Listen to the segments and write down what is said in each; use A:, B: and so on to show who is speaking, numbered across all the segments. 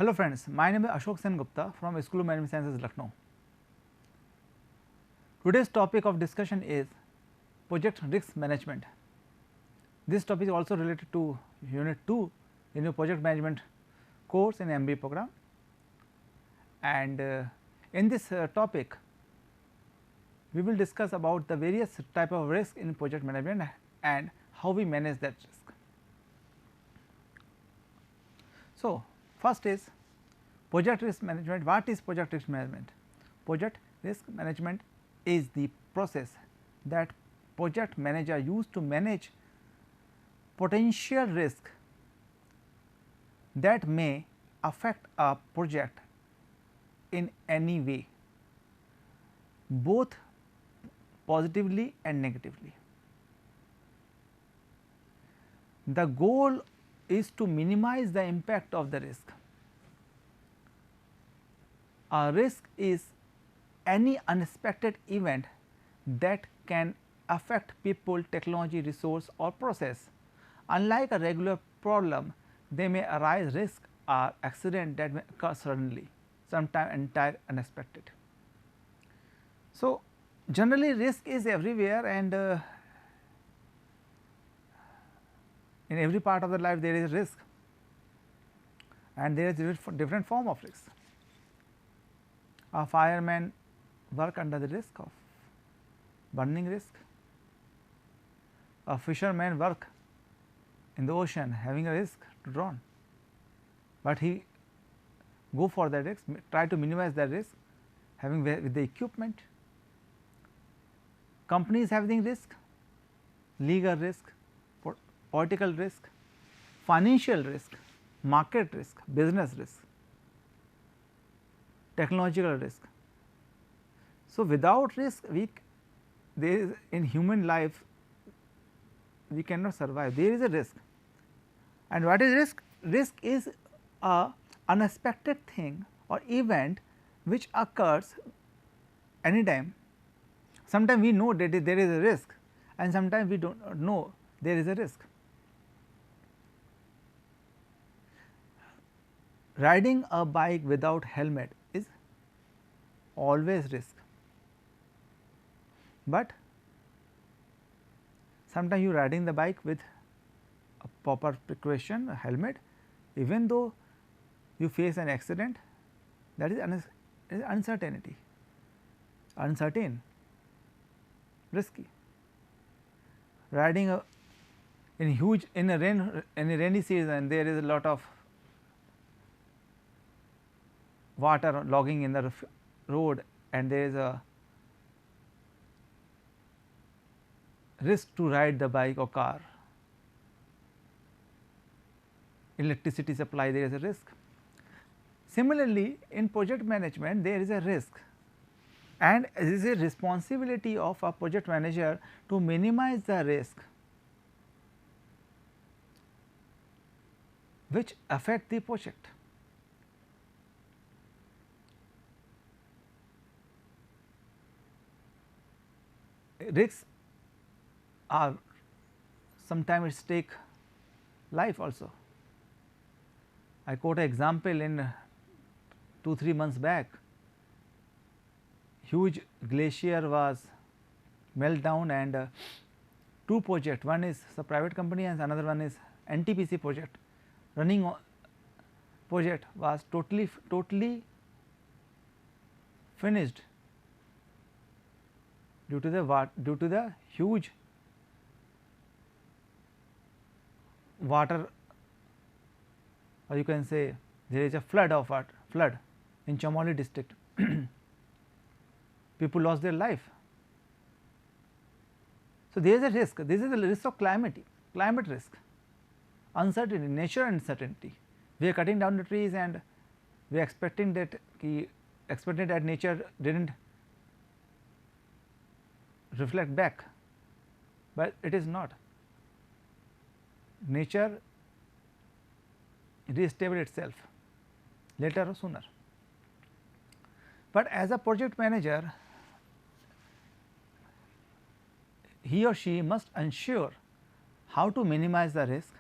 A: Hello friends, my name is Ashok Sen Gupta from School of Management Sciences, Lucknow. Today's topic of discussion is project risk management. This topic is also related to unit 2 in your project management course in MBA program, and in this topic we will discuss about the various type of risk in project management and how we manage that risk. So, first is project risk management. What is project risk management? Project risk management is the process that project manager use to manage potential risk that may affect a project in any way, both positively and negatively. The goal is to minimize the impact of the risk. A risk is any unexpected event that can affect people, technology, resource or process. Unlike a regular problem, they may arise risk or accident that may occur suddenly, sometimes entire unexpected. So, generally risk is everywhere, and in every part of the life there is risk, and there is different form of risk. A fireman work under the risk of burning risk, a fisherman work in the ocean having a risk to drown, but he go for that risk, try to minimize that risk having with the equipment. Companies having risk, legal risk, political risk, financial risk, market risk, business risk, technological risk. So, without risk there is in human life we cannot survive, there is a risk. And what is risk? Risk is a unexpected thing or event which occurs anytime. Sometimes we know that there is a risk, and sometimes we do not know there is a risk. Riding a bike without helmet is always risk, but sometimes you riding the bike with a proper precaution, a helmet, even though you face an accident, that is uncertainty, uncertain, risky. Riding in a rainy season, there is a lot of water logging in the road, and there is a risk to ride the bike or car. Electricity supply, there is a risk. Similarly, in project management there is a risk, and it is a responsibility of a project manager to minimize the risk which affect the project. Risks are sometimes it take life also. I quote an example in 2-3 months back, huge glacier was melt down, and two project, one is a private company and another one is NTPC project, running project was totally finished due to the huge water, or you can say there is a flood in Chamoli district. People lost their life. So, there is a risk. This is the risk of climate risk, uncertainty, nature uncertainty. We are cutting down the trees and we are expecting that nature did not reflect back, but it is not. Nature restable itself later or sooner. But as a project manager, he or she must ensure how to minimize the risk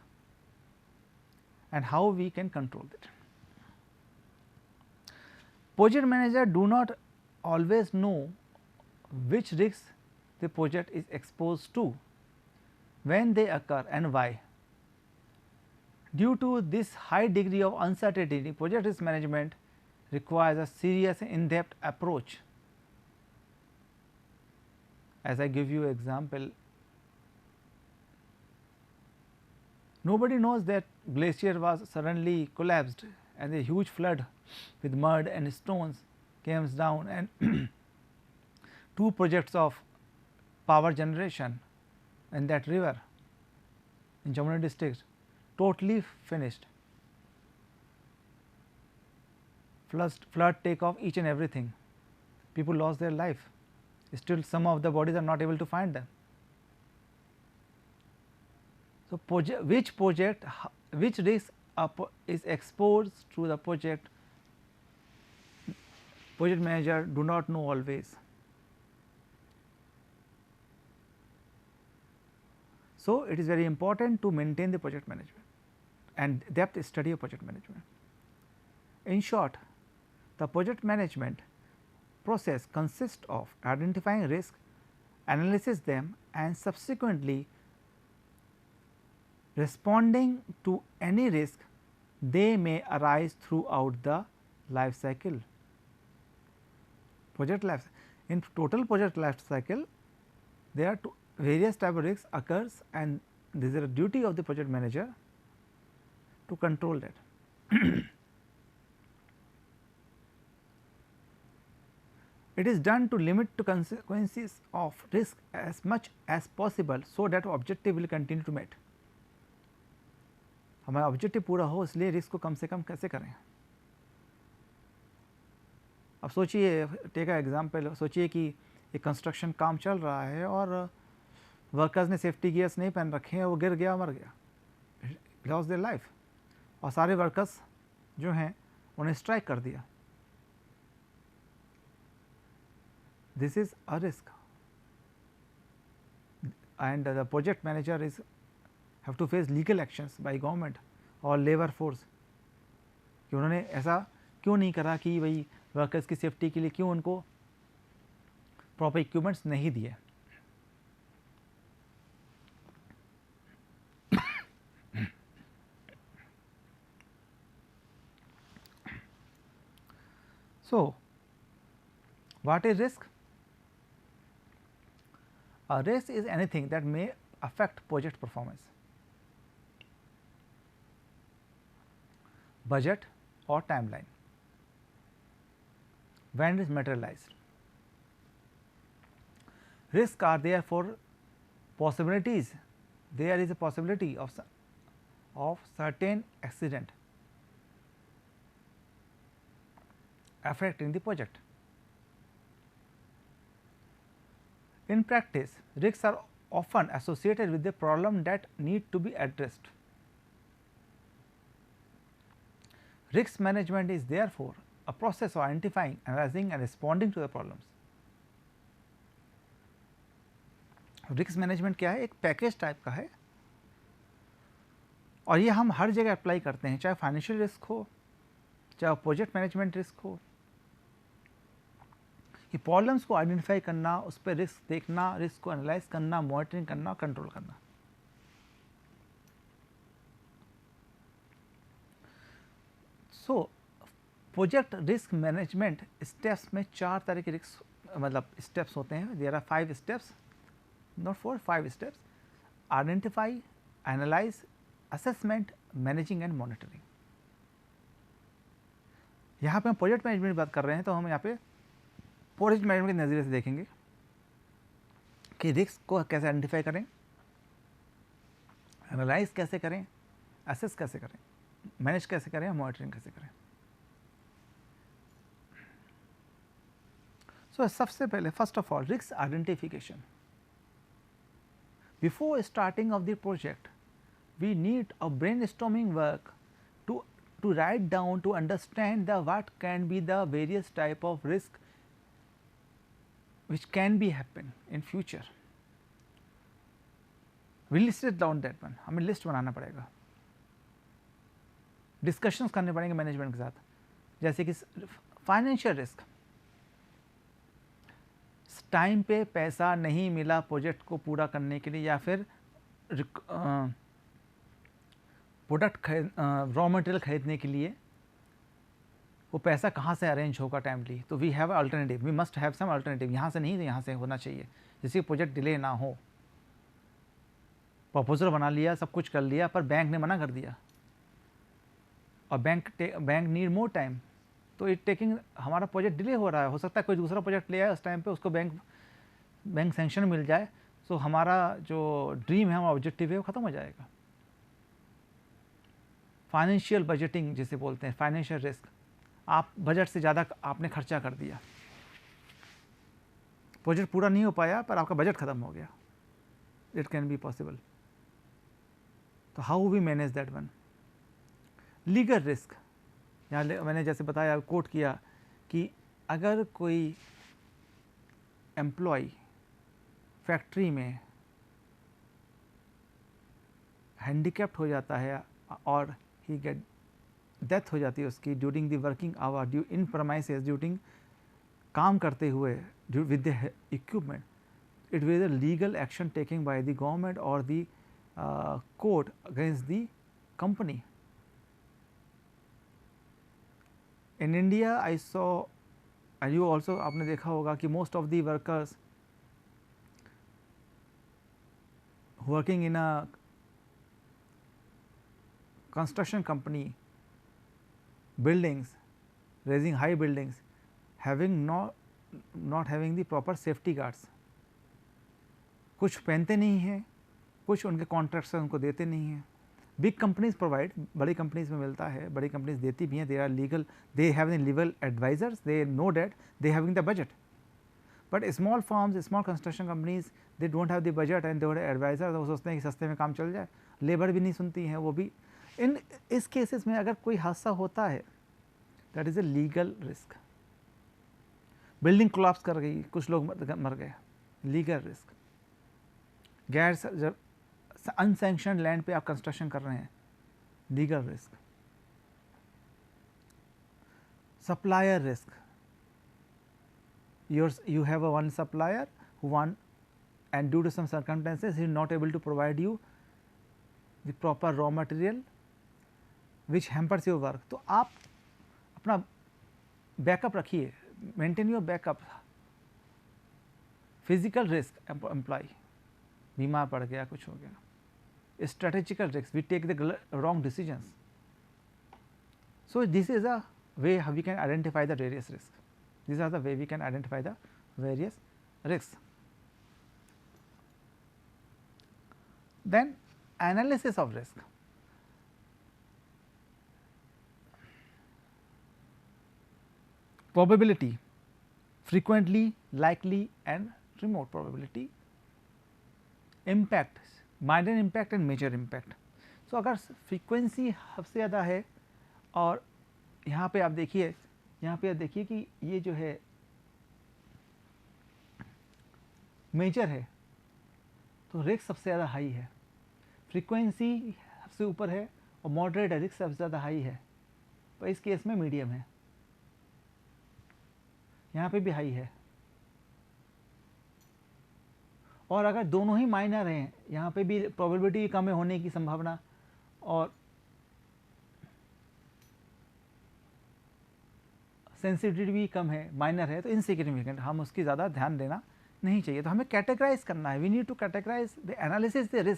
A: and how we can control it. Project manager do not always know which risks the project is exposed to, when they occur and why. Due to this high degree of uncertainty, project risk management requires a serious and in-depth approach. As I give you example, nobody knows that glacier was suddenly collapsed and a huge flood with mud and stones came down, and two projects of power generation in that river in Jammu district totally finished. Flood take off each and everything, people lost their life, still some of the bodies are not able to find them. So, which project, which risk is exposed to the project manager do not know always. So, it is very important to maintain the project management and depth study of project management. In short, the project management process consists of identifying risk, analysis them, and subsequently responding to any risk they may arise throughout the life cycle. Project life, in total project life cycle, there are various type of risks occurs, and this is a duty of the project manager to control that. It is done to limit the consequences of risk as much as possible, so that objective will continue to meet. हमारा objective पूरा हो, इसलिए risk को कम से कम कैसे करें. अब सोचिए, टेक अ एग्जांपल, सोचिए कि एक कंस्ट्रक्शन काम चल रहा है और वर्कर्स ने सेफ्टी गियर्स नहीं पहन रखे हैं, वो गिर गया, मर गया, लॉस देयर लाइफ, और सारे वर्कर्स जो हैं उन्हें स्ट्राइक कर दिया. This is a risk, and the project manager is have to face legal actions by government or labor force कि उन्होंने ऐसा क्यों नहीं करा, कि भाई वर्कर्स की सेफ्टी के लिए क्यों उनको प्रॉपर इक्विपमेंट्स नहीं दिए. So, what is risk? A risk is anything that may affect project performance, budget or timeline when it is materialized. Risks are therefore possibilities. There is a possibility of certain accident affecting the project. In practice, risks are often associated with the problem that need to be addressed. Risk management is therefore a process of identifying, analyzing and responding to the problems. Risk management क्या है? एक package type का है, और ये हम हर जगह apply करते हैं, चाहे फाइनेंशियल रिस्क हो, चाहे प्रोजेक्ट मैनेजमेंट रिस्क हो, कि प्रॉब्लम्स को आइडेंटिफाई करना, उस पर रिस्क देखना, रिस्क को एनालाइज करना, मॉनिटरिंग करना, कंट्रोल करना. So project risk management steps में 4 तरह के रिस्क मतलब स्टेप्स होते हैं. There are 5 steps, not 4, 5 steps: identify, analyze, assessment, managing and monitoring. यहाँ पे हम प्रोजेक्ट मैनेजमेंट की बात कर रहे हैं, तो हम यहाँ पे प्रोजेक्ट मैनेजमेंट के नज़रिए से देखेंगे कि रिस्क को कैसे आइडेंटिफाई करें, एनालाइज कैसे करें, असेस कैसे करें, मैनेज कैसे करें, मॉनिटरिंग कैसे करें. सो सबसे पहले first of all risk identification. Before starting of the project, we need a brainstorming work to write down, to understand the what can be the various type of risk which can be happen in future. We listed down that one. हमें list बनाना पड़ेगा, discussions करने पड़ेंगे management के साथ. जैसे कि financial risk, time पे पैसा नहीं मिला प्रोजेक्ट को पूरा करने के लिए, या फिर प्रोडक्ट रॉ मटेरियल खरीदने के लिए वो पैसा कहाँ से अरेंज होगा टाइमली, तो we have alternative, we must have some alternative, यहाँ से नहीं तो यहाँ से होना चाहिए, जिससे प्रोजेक्ट डिले ना हो। प्रपोजल बना लिया, सब कुछ कर लिया, पर बैंक ने मना कर दिया, और बैंक नीड मोर टाइम, तो इट टेकिंग, हमारा प्रोजेक्ट डिले हो रहा है। हो सकता है कोई दूसरा प्रोजेक्ट ले आए उस टाइम पे, उसको बैंक सेंक्शन मिल जाए, तो हमारा जो ड्रीम है, हमारा ऑब्जेक्टिव है, वो ख़त्म हो जाएगा। फाइनेंशियल बजटिंग जिसे बोलते हैं, फाइनेंशियल रिस्क, आप बजट से ज़्यादा आपने खर्चा कर दिया, प्रोजेक्ट पूरा नहीं हो पाया पर आपका बजट ख़त्म हो गया, इट कैन बी पॉसिबल। तो how we manage that one. Legal risk, यहाँ मैंने जैसे बताया, कोट किया कि अगर कोई एम्प्लॉय फैक्ट्री में हैंडीकैप्ट हो जाता है और ही गेट डेथ हो जाती है उसकी during the working hour, due in premises, during काम करते हुए with the equipment, it was a legal action taking by the government और the court against the company. In India I saw, and you also, आपने देखा होगा कि most of the workers working in a construction company, buildings, raising high buildings, having not having the proper safety guards, कुछ पहनते नहीं हैं, कुछ उनके कॉन्ट्रैक्ट्स उनको देते नहीं हैं। बिग कंपनीज प्रोवाइड, बड़ी कंपनीज में मिलता है, बड़ी कंपनीज देती भी हैं, they are legal, they have the legal advisers, they know that, they having the budget, but small firms, small construction companies, they don't have the budget and they don't have adviser, वो सोचते हैं कि सस्ते में काम चल जाए, labour भी नहीं सुनती हैं वो भी। इस केसेस में अगर कोई हादसा होता है, that is a legal risk. Building collapse कर गई, कुछ लोग मर गए, लीगल रिस्क। गैर जब अनसैंक्शनड लैंड पे आप कंस्ट्रक्शन कर रहे हैं, legal risk. Supplier risk, you have a one supplier who want, and due to some circumstances he is not able to provide you the proper raw material which hampers your work, तो आप अपना backup रखिए, maintain your backup. Physical risk, employ बीमार पड़ गया, कुछ हो गया। Strategical risk, we take the wrong decisions. So this is a way how we can identify the various risk, these are the way we can identify the various risks. Then analysis of risk. Probability, frequently, likely and remote probability. Impact, minor impact and major impact. So अगर frequency सबसे ज़्यादा है, और यहाँ पे आप देखिए, कि ये जो है मेजर है, तो रिस्क सबसे ज़्यादा हाई है। फ्रीक्वेंसी सबसे ऊपर है और मॉडरेट है, रिस्क सबसे ज़्यादा हाई है, पर इस केस में मीडियम है, यहाँ पे भी हाई है। और अगर दोनों ही माइनर हैं, यहाँ पे भी प्रोबेबिलिटी कम होने की संभावना और सेंसिटिविटी भी कम है, माइनर है, तो इनसिग्निफिकेंट, हम उसकी ज़्यादा ध्यान देना नहीं चाहिए। तो हमें कैटेगराइज करना है, we need to categorise the analysis the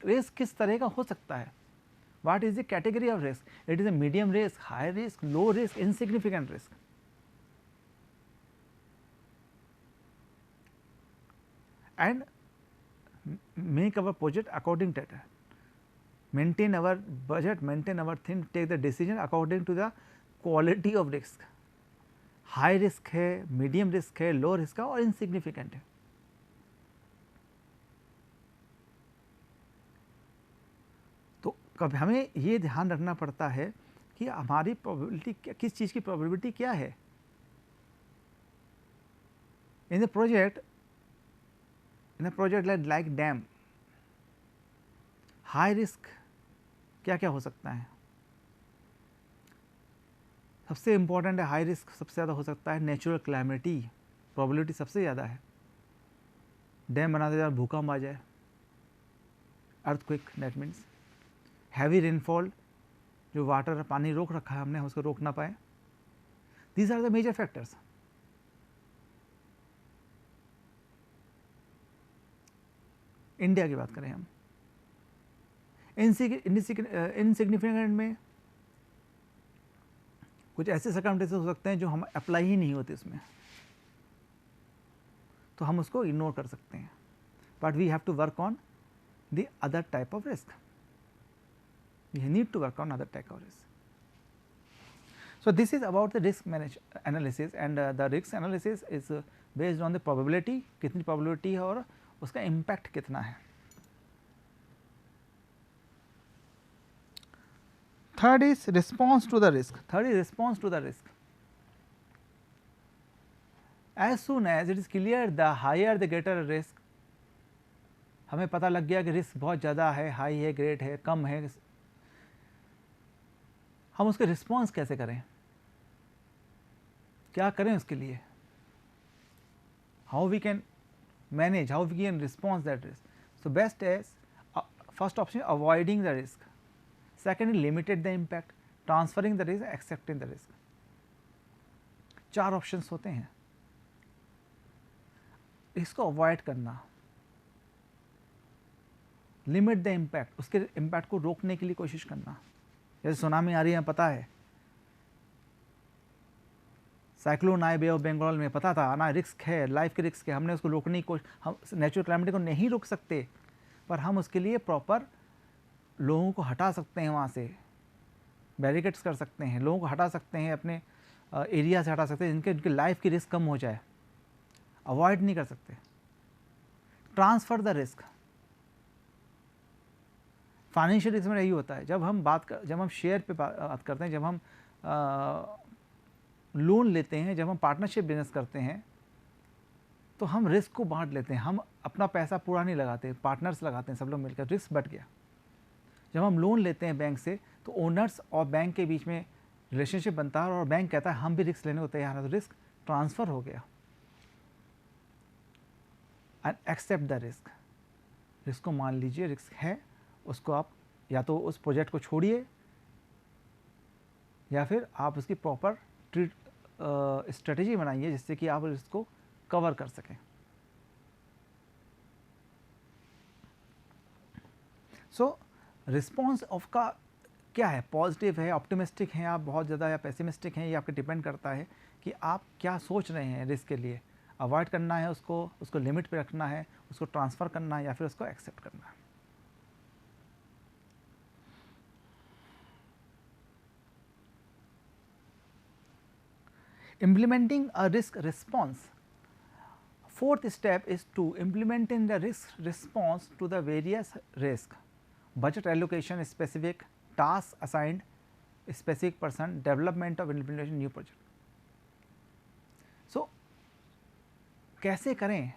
A: risk किस तरह का हो सकता है, what is the category of risk, it is a medium risk, high risk, low risk, insignificant risk. And make our project according to that, maintain our budget, maintain our thing, take the decision according to the quality of risk. High risk है, medium risk है, low risk है और insignificant है। तो कभी हमें ये ध्यान रखना पड़ता है कि हमारी प्रोबेबिलिटी, किस चीज़ की प्रोबेबिलिटी क्या है। In the project like damn, high risk क्या क्या हो सकता है। सबसे इम्पॉर्टेंट है, हाई रिस्क सबसे ज़्यादा हो सकता है नेचुरल क्लैमिटी, प्रोबेबिलिटी सबसे ज़्यादा है। डैम बनाते जाए भूकंप आ जाए, earthquake, that means heavy rainfall, जो वाटर पानी रोक रखा है हमने उसको रोक ना पाए। These are the major factors. India की बात करें हम, इनसिग्निफिकेंट में कुछ ऐसे सर्कमस्टेंसेस हो सकते हैं जो हम अप्लाई ही नहीं होते इसमें, तो हम उसको इग्नोर कर सकते हैं, but we have to work on the other type of risk, we need to work on other type of risk. So, this is about the risk analysis and the risk analysis is based on the probability, कितनी probability है और उसका impact कितना है। Third is response to the risk. Third is response to the risk. As soon as it is clear the higher the greater risk, हमें पता लग गया कि रिस्क बहुत ज़्यादा है, हाई है, ग्रेट है, कम है, हम उसके रिस्पॉन्स कैसे करें, क्या करें उसके लिए, how we can manage, how we can response that risk. So best is first option avoiding the risk, second limited the impact, transferring the risk, accepting the risk. 4 options होते हैं। इसको अवॉइड करना, लिमिट द इम्पैक्ट, उसके impact को रोकने के लिए कोशिश करना। जैसे सुनामी आ रही है, पता है साइक्लोन आए बे ऑफ बंगाल में, पता था आना रिस्क है, लाइफ के रिस्क है, हमने उसको रोकने की कोशिश, हम नेचुरल क्लाइमेट को नहीं रोक सकते, पर हम उसके लिए प्रॉपर लोगों को हटा सकते हैं, वहाँ से बैरिकेड्स कर सकते हैं, लोगों को हटा सकते हैं, अपने एरिया से हटा सकते हैं जिनके उनकी लाइफ की रिस्क कम हो जाए। अवॉइड नहीं कर सकते। Transfer the risk, financial risk में यही होता है, जब हम शेयर पे बात करते हैं, जब हम लोन लेते हैं, जब हम पार्टनरशिप बिजनेस करते हैं, तो हम रिस्क को बांट लेते हैं, हम अपना पैसा पूरा नहीं लगाते, पार्टनर्स लगाते हैं, सब लोग मिलकर, रिस्क बढ़ गया। जब हम लोन लेते हैं बैंक से, तो ओनर्स और बैंक के बीच में रिलेशनशिप बनता है और बैंक कहता है हम भी रिस्क लेने को तैयार हैं, तो रिस्क ट्रांसफ़र हो गया। And accept the risk, risk को मान लीजिए, रिस्क है, उसको आप या तो उस प्रोजेक्ट को छोड़िए या फिर आप उसकी प्रॉपर स्ट्रेटेजी बनाइए जिससे कि आप इसको कवर कर सकें। सो रिस्पॉन्स ऑफ का क्या है, पॉजिटिव है, ऑप्टिमिस्टिक हैं आप बहुत ज़्यादा या पेसिमिस्टिक हैं, ये आपके डिपेंड करता है कि आप क्या सोच रहे हैं रिस्क के लिए। अवॉइड करना है उसको लिमिट पे रखना है, उसको ट्रांसफ़र करना है या फिर उसको एक्सेप्ट करना है। Implementing a risk response. Fourth step is to implementing the risk response to the various risk. Budget allocation, specific tasks assigned, specific person, development of implementation new project. So कैसे करें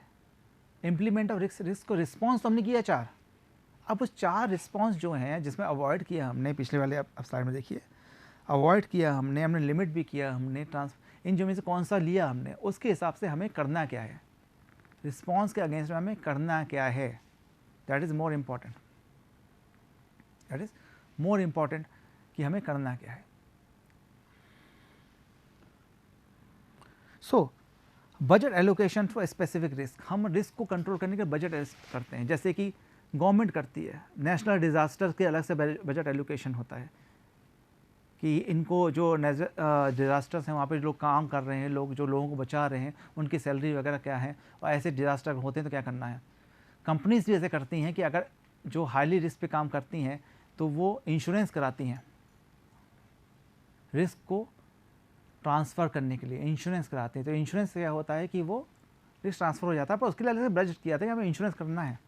A: implement of risk को? Response तो हमने किया 4, अब उस 4 response जो हैं जिसमें अवॉइड किया हमने, पिछले वाले आप स्लाइड में देखिए, अवॉइड किया हमने लिमिट भी किया हमने, इन जो में से कौन सा लिया हमने, उसके हिसाब से हमें करना क्या है, रिस्पॉन्स के अगेंस्ट में हमें करना क्या है, that is more important, that is more important कि हमें करना क्या है। So budget allocation for specific risk, हम रिस्क को कंट्रोल करने के बजट करते हैं, जैसे कि गवर्नमेंट करती है। नेशनल डिज़ास्टर के अलग से बजट एलोकेशन होता है कि इनको जो डिज़ास्टर्स हैं वहाँ पे लोग काम कर रहे हैं, जो लोगों को बचा रहे हैं, उनकी सैलरी वगैरह क्या है, और ऐसे डिज़ास्टर होते हैं तो क्या करना है। कंपनीज भी ऐसे करती हैं कि अगर जो हाईली रिस्क पे काम करती हैं तो वो इंश्योरेंस कराती हैं, रिस्क को ट्रांसफ़र करने के लिए इंश्योरेंस कराते हैं। तो इंश्योरेंस से क्या होता है कि वो रिस्क ट्रांसफ़र हो जाता है, पर उसके लिए अलग से बजट किया था कि हमें इंश्योरेंस करना है।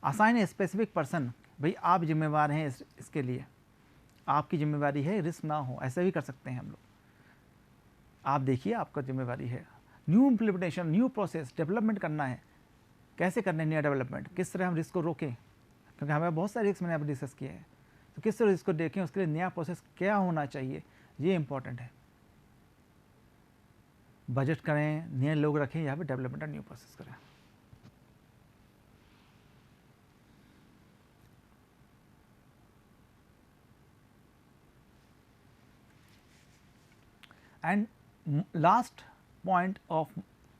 A: असाइन ए स्पेसिफिक पर्सन, भाई आप जिम्मेवार हैं इसके लिए, आपकी जिम्मेवारी है रिस्क ना हो, ऐसा भी कर सकते हैं हम लोग। आप देखिए आपका जिम्मेवारी है। New implementation, new process development करना है, कैसे करना है नया डेवलपमेंट, किस तरह हम रिस्क को रोकें, क्योंकि हमें बहुत सारे रिस्क मैंने अभी डिस्कस किए हैं। तो किस तरह इसको देखें, उसके लिए नया प्रोसेस क्या होना चाहिए, ये इम्पोर्टेंट है। बजट करें, नए लोग रखें, या फिर डेवलपमेंट न्यू प्रोसेस करें। And last point of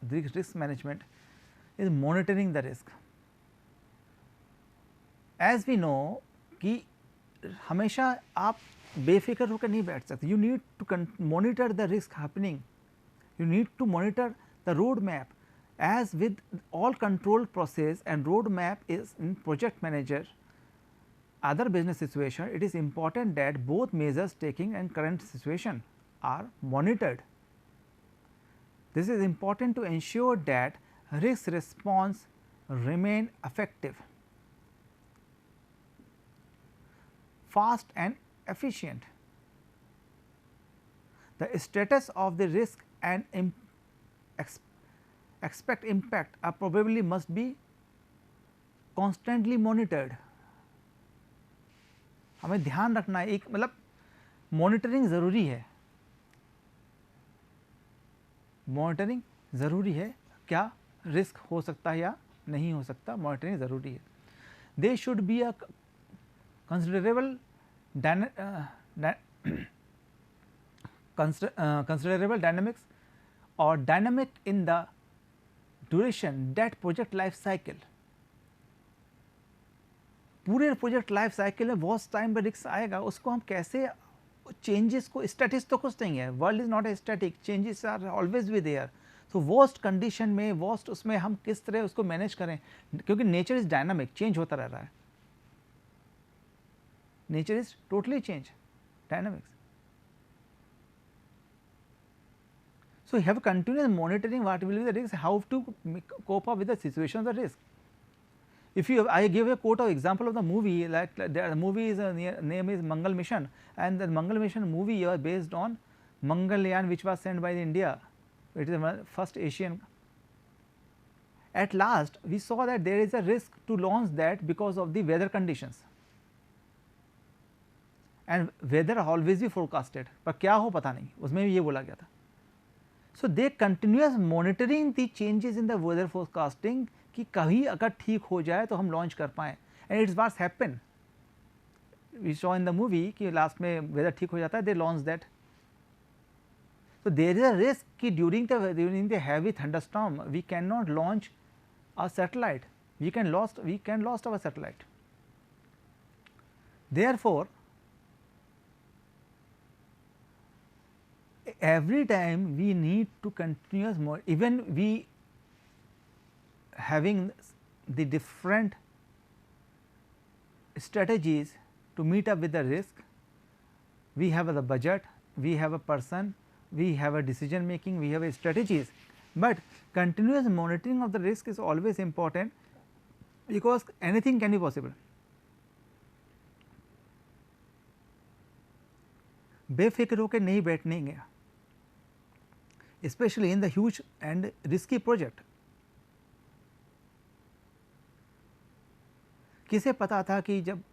A: the risk management is monitoring the risk. As we know कि हमेशा आप बेफिक्र होकर नहीं बैठ सकते. You need to monitor the risk happening. You need to monitor the road map. As with all control process and road map is in project manager, other business situation, it is important that both measures taking and current situation are monitored. This is important to ensure that risk response remain effective, fast and efficient. The status of the risk and expect impact are probably must be constantly monitored. हमें ध्यान रखना है, एक मतलब monitoring ज़रूरी है, monitoring ज़रूरी है, क्या रिस्क हो सकता है या नहीं हो सकता, मॉनिटरिंग ज़रूरी है. They should be a considerable considerable dynamics or dynamic in the duration that project life cycle. पूरे प्रोजेक्ट लाइफ साइकिल में बहुत टाइम पर रिस्क आएगा, उसको हम कैसे चेंजेस को, स्टैटिस तो कुछ नहीं है, world is not a static, changes are always be there. So worst condition में, वर्स्ट उसमें हम किस तरह उसको मैनेज करें, क्योंकि नेचर इज डायनामिक, चेंज होता रह रहा है, nature is totally change, dynamics. So, you have continuous monitoring what will be the risk, how to cope up with the situation of the risk. If you, I give a quote of example of the movie, like the movie is name is Mangal Mission, and the Mangal Mission movie was based on Mangalyaan, which was sent by India. It is the first Asian. At last, we saw that there is a risk to launch that because of the weather conditions, and weather always be forecasted, पर क्या हो पता नहीं, उसमें भी ये बोला गया था. So, they continuous monitoring the changes in the weather forecasting कि कभी अगर ठीक हो जाए तो हम लॉन्च कर पाएँ, and it's what's happened. We saw in the movie कि लास्ट में वेदर ठीक हो जाता है, they launch that. So, there is a risk कि during the heavy thunderstorm we cannot launch a satellite, we can lost our satellite. Therefore, every time we need to continuous even we having the different strategies to meet up with the risk. We have the budget, we have a person, we have a decision making, we have a strategies, but continuous monitoring of the risk is always important, because anything can be possible. बेफिक्र होकर नहीं बैठने, especially in the huge and risky project. किसे पता था कि जब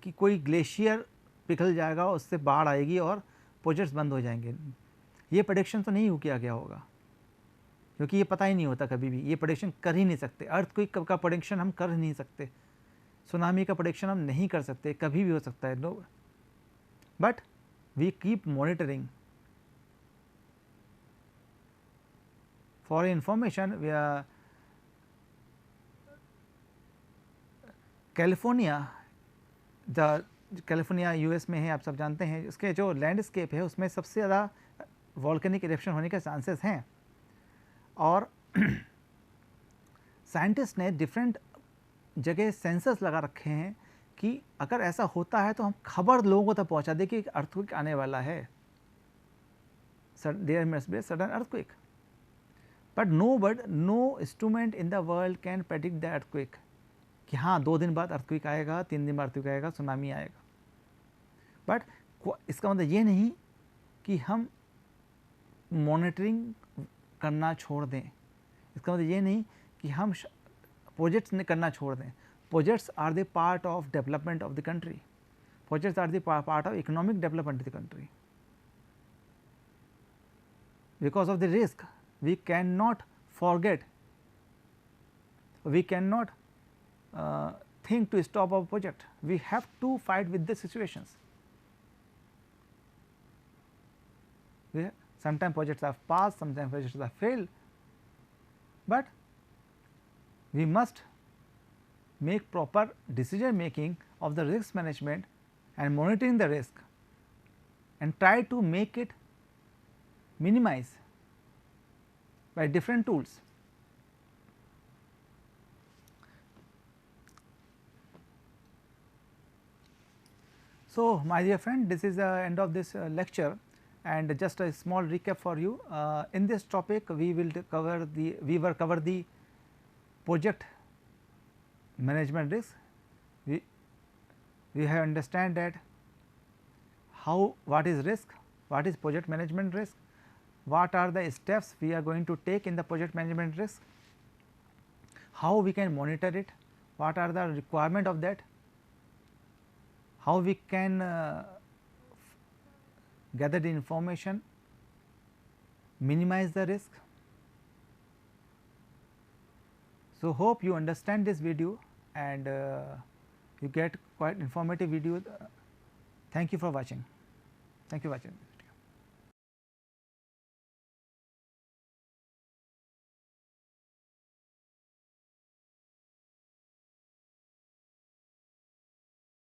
A: कि कोई ग्लेशियर पिघल जाएगा, उससे बाढ़ आएगी और प्रोजेक्ट्स बंद हो जाएंगे. ये प्रेडिक्शन तो नहीं किया गया होगा, क्योंकि ये पता ही नहीं होता, कभी भी ये प्रेडिक्शन कर ही नहीं सकते. अर्थक्वेक का प्रेडिक्शन हम कर नहीं सकते, सुनामी का प्रेडिक्शन हम नहीं कर सकते, कभी भी हो सकता है. No, but we keep monitoring. For information, California US में है, आप सब जानते हैं. इसके जो लैंडस्केप है उसमें सबसे ज़्यादा वॉल्केनिक इरप्शन होने के चांसेस हैं, और साइंटिस्ट ने डिफरेंट जगह सेंसर्स लगा रखे हैं कि अगर ऐसा होता है तो हम खबर लोगों तक पहुंचा दें कि अर्थक्वेक आने वाला है, there must be sudden earthquake. But no instrument in the world can predict the earthquake, कि हाँ 2 दिन बाद अर्थक्वेक आएगा, 3 दिन बाद अर्थक्वेक आएगा, सुनामी आएगा. बट इसका मतलब ये नहीं कि हम मॉनिटरिंग करना छोड़ दें, इसका मतलब ये नहीं कि हम प्रोजेक्ट्स करना छोड़ दें. Projects are the part of development of the country. Projects are the part of economic development of the country. Because of the risk, we cannot forget, we cannot think to stop our project. We have to fight with the situations. Sometimes projects have passed, sometimes projects have failed, but we must make proper decision making of the risk management and monitoring the risk and try to make it minimize by different tools. So, my dear friend, this is the end of this lecture, and just a small recap for you. In this topic we will cover the project management risk. We have understand that what is risk, what is project management risk, what are the steps we are going to take in the project management risk, how we can monitor it, what are the requirement of that, how we can gather the information, minimize the risk. So, hope you understand this video and you get quite informative video. Thank you for watching. Thank you for watching.